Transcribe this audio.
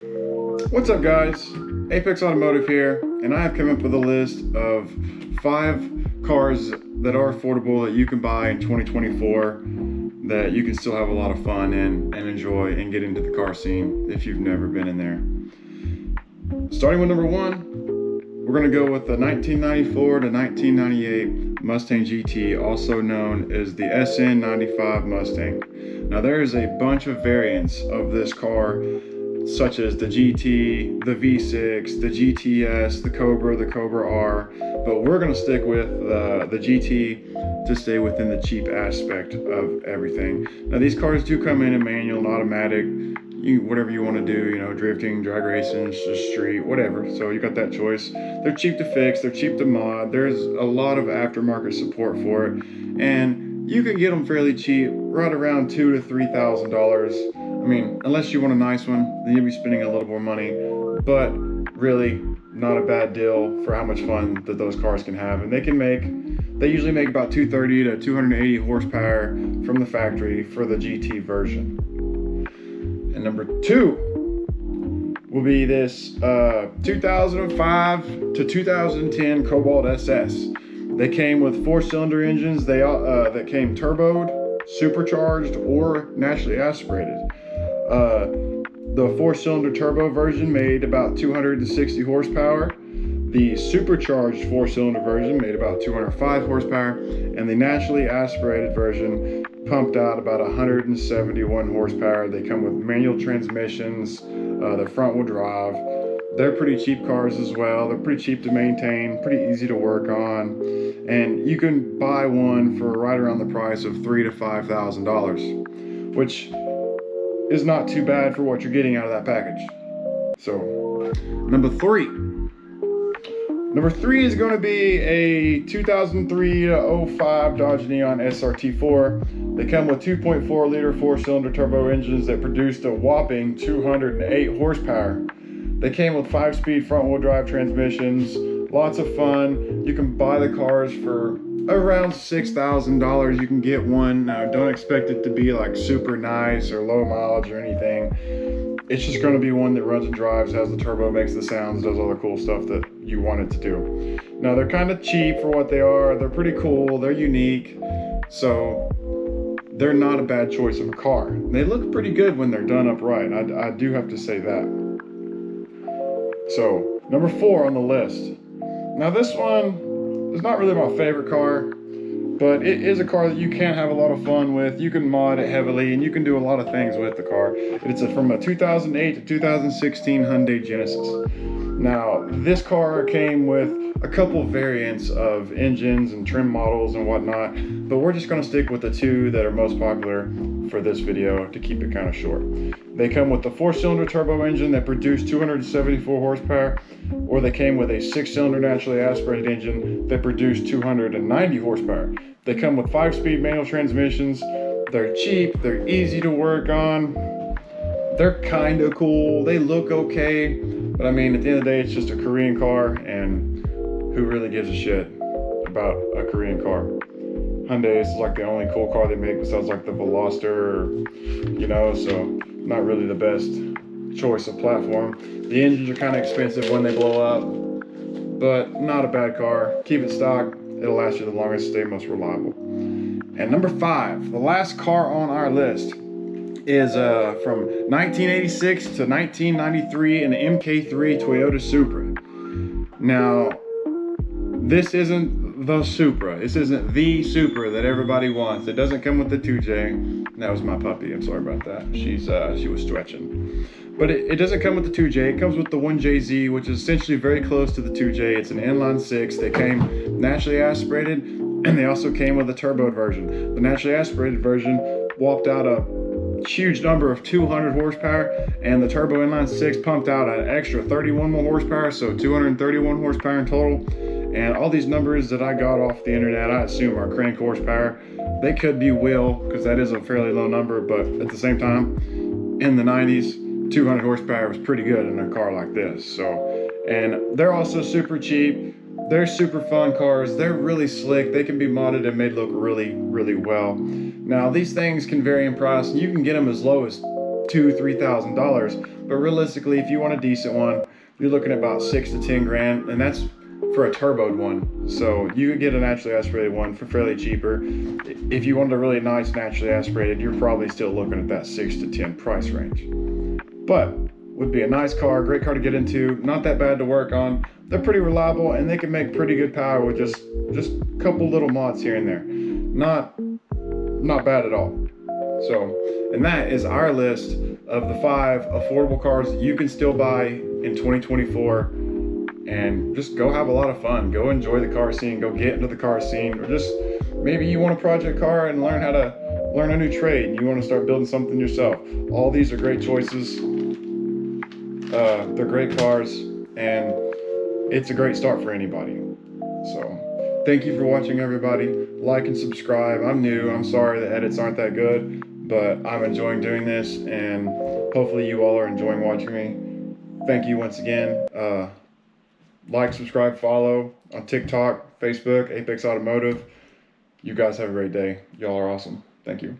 What's up, guys? Apex Automotive here, and I have come up with a list of 5 cars that are affordable that you can buy in 2024 that you can still have a lot of fun in and enjoy and get into the car scene if you've never been in there. Starting with number 1, we're going to go with the 1994 to 1998 Mustang GT, also known as the SN95 Mustang. Now, there is a bunch of variants of this car, such as the GT, the V6, the GTS, the Cobra R, but we're going to stick with the GT to stay within the cheap aspect of everything. Now, these cars do come in manual and automatic, whatever you want to do, drifting, drag racing, just street, whatever. So you got that choice. They're cheap to fix, they're cheap to mod, there's a lot of aftermarket support for it, and you can get them fairly cheap, right around $2,000 to $3,000. I mean, unless you want a nice one, then you'll be spending a little more money, but really not a bad deal for how much fun that those cars can have. And they usually make about 230 to 280 horsepower from the factory for the GT version. And number 2 will be this 2005 to 2010 Cobalt SS. They came with 4-cylinder engines that came turboed, supercharged, or naturally aspirated. The 4-cylinder turbo version made about 260 horsepower. The supercharged 4-cylinder version made about 205 horsepower, and the naturally aspirated version pumped out about 171 horsepower. They come with manual transmissions, they're front-wheel drive. They're pretty cheap cars as well. They're pretty cheap to maintain, pretty easy to work on, and you can buy one for right around the price of $3,000 to $5,000, which is not too bad for what you're getting out of that package. So, number 3. Number 3 is going to be a 2003 to 05 Dodge Neon SRT4. They come with 2.4 liter 4-cylinder turbo engines that produced a whopping 208 horsepower. They came with 5-speed front-wheel drive transmissions, lots of fun. You can buy the cars for around $6,000. You can get one. Now, don't expect it to be like super nice or low mileage or anything. It's just going to be one that runs and drives, has the turbo, makes the sounds, does all the cool stuff that you want it to do. Now, they're kind of cheap for what they are. They're pretty cool. They're unique. So they're not a bad choice of a car. They look pretty good when they're done upright. I do have to say that. So, number 4 on the list. Now, this one is not really my favorite car, but it is a car that you can have a lot of fun with. You can mod it heavily, and you can do a lot of things with the car. It's from a 2008 to 2016 Hyundai Genesis. Now, this car came with a couple variants of engines and trim models and whatnot, but we're just going to stick with the 2 that are most popular for this video to keep it kind of short. They come with the 4-cylinder turbo engine that produced 274 horsepower, or they came with a 6-cylinder naturally aspirated engine that produced 290 horsepower. They come with 5-speed manual transmissions. They're cheap, they're easy to work on, they're kind of cool, they look okay, but I mean, at the end of the day, it's just a Korean car, and who really gives a shit about a Korean car? Hyundai is like the only cool car they make besides like the Veloster, so not really the best choice of platform. The engines are kind of expensive when they blow up, but not a bad car. Keep it stock, it'll last you the longest, stay most reliable. And number 5, the last car on our list is from 1986 to 1993 an MK3 Toyota Supra. Now, this isn't the Supra. This isn't the Supra that everybody wants. It doesn't come with the 2J. That was my puppy. I'm sorry about that. She was stretching. But it doesn't come with the 2J. It comes with the 1JZ, which is essentially very close to the 2J. It's an inline 6. They came naturally aspirated, and they also came with a turboed version. The naturally aspirated version whopped out a huge number of 200 horsepower, and the turbo inline 6 pumped out an extra 31 more horsepower, so 231 horsepower in total. And all these numbers that I got off the internet, I assume are crank horsepower. They could be wheel, because that is a fairly low number, but at the same time, in the 90s, 200 horsepower was pretty good in a car like this. So, and they're also super cheap. They're super fun cars. They're really slick. They can be modded and made look really, really well. Now, these things can vary in price. You can get them as low as $2,000-$3,000. But realistically, if you want a decent one, you're looking at about $6,000 to $10,000, and that's for a turboed one. So you could get a naturally aspirated one for fairly cheaper. If you wanted a really nice naturally aspirated, you're probably still looking at that 6 to 10 price range. But would be a nice car, great car to get into, not that bad to work on. They're pretty reliable, and they can make pretty good power with just a couple little mods here and there. Not bad at all. So, and that is our list of the 5 affordable cars that you can still buy in 2024, and just go have a lot of fun. Go enjoy the car scene, go get into the car scene, or just maybe you want a project car and learn a new trade, and you want to start building something yourself. All these are great choices. They're great cars, and it's a great start for anybody. So thank you for watching, everybody. Like and subscribe. I'm new, I'm sorry the edits aren't that good, but I'm enjoying doing this, and hopefully you all are enjoying watching me. Thank you once again. Like, subscribe, follow on TikTok, Facebook, Apex Automotive. You guys have a great day. Y'all are awesome. Thank you.